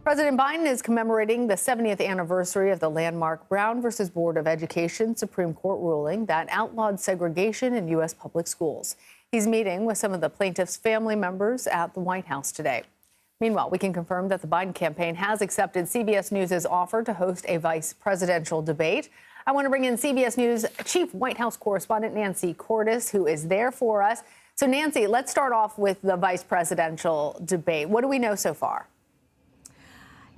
President Biden is commemorating the 70th anniversary of the landmark Brown versus Board of Education Supreme Court ruling that outlawed segregation in U.S. public schools. He's meeting with some of the plaintiffs' family members at the White House today. Meanwhile, we can confirm that the Biden campaign has accepted CBS News' offer to host a vice presidential debate. I want to bring in CBS News Chief White House correspondent Nancy Cordes, who is there for us. So, Nancy, let's start off with the vice presidential debate. What do we know so far?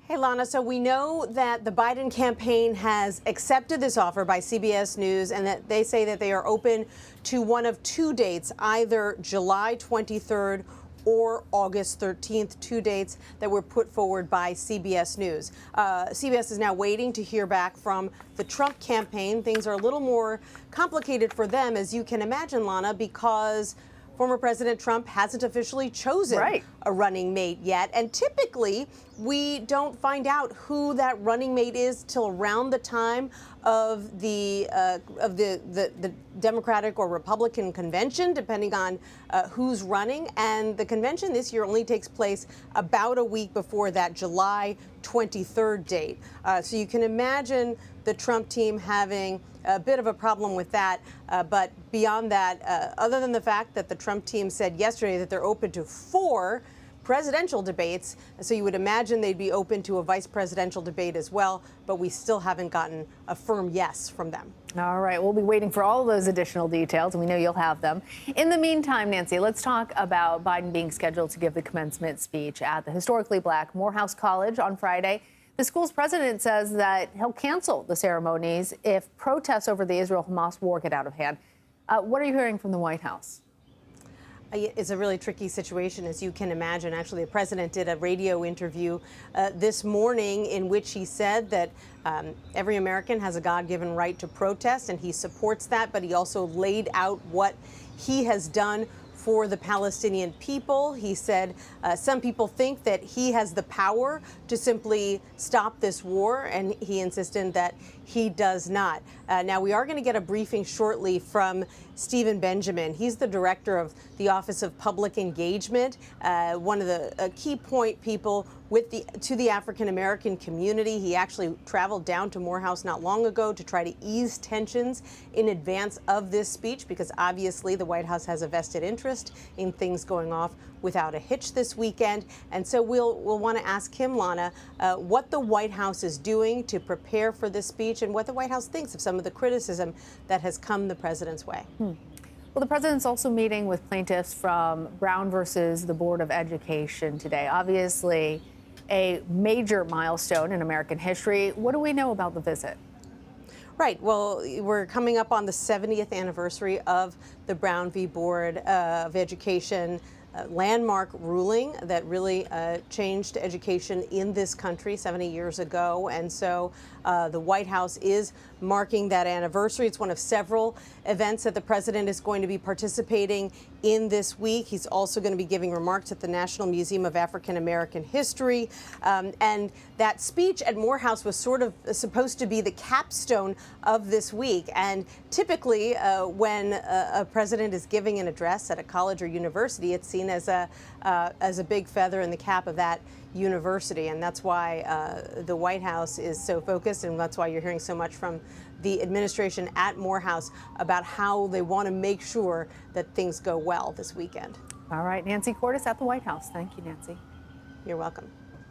Hey, Lana, so we know that the Biden campaign has accepted this offer by CBS News and that they say that they are open to one of two dates, either July 23rd or August 13th, two dates that were put forward by CBS News. CBS is now waiting to hear back from the Trump campaign. Things are a little more complicated for them, as you can imagine, Lana, because former President Trump hasn't officially chosen a running mate yet. And typically, we don't find out who that running mate is till around the time of the Democratic or Republican convention, depending on who's running. And the convention this year only takes place about a week before that July 23rd date. So you can imagine the Trump team having a bit of a problem with that. But beyond that, other than the fact that the Trump team said yesterday that they're open to 4 presidential debates, so you would imagine they'd be open to a vice presidential debate as well, but we still haven't gotten a firm yes from them. All right, we'll be waiting for all of those additional details, and we know you'll have them. In the meantime, Nancy, let's talk about Biden being scheduled to give the commencement speech at the historically black Morehouse College on Friday. The school's president says that he'll cancel the ceremonies if protests over the Israel-Hamas war get out of hand. What are you hearing from the White House? It's a really tricky situation, as you can imagine. Actually, the president did a radio interview this morning in which he said that every American has a God-given right to protest, and he supports that. But he also laid out what he has done for the Palestinian people. He said some people think that he has the power to simply stop this war, and he insisted that he does not. Now, we are going to get a briefing shortly from Stephen Benjamin. He's the director of the Office of Public Engagement, one of the key point people to the African-American community. He actually traveled down to Morehouse not long ago to try to ease tensions in advance of this speech, because obviously the White House has a vested interest in things going off without a hitch this weekend. And so we'll want to ask him, Lana, what the White House is doing to prepare for this speech and what the White House thinks of some of the criticism that has come the president's way. Well, the president's also meeting with plaintiffs from Brown versus the Board of Education today. Obviously, a major milestone in American history. What do we know about the visit? Right. Well, we're coming up on the 70th anniversary of the Brown v. Board of Education landmark ruling that really changed education in this country 70 years ago. And so the White House is marking that anniversary. It's one of several events that the president is going to be participating in this week. He's also going to be giving remarks at the National Museum of African American History. And that speech at Morehouse was sort of supposed to be the capstone of this week. And typically, when a president is giving an address at a college or university, it's seen as a big feather in the cap of that university. And that's why the White House is so focused, and that's why you're hearing so much from the administration at Morehouse about how they want to make sure that things go well this weekend. All right, Nancy Cordes at the White House. Thank you, Nancy. You're welcome.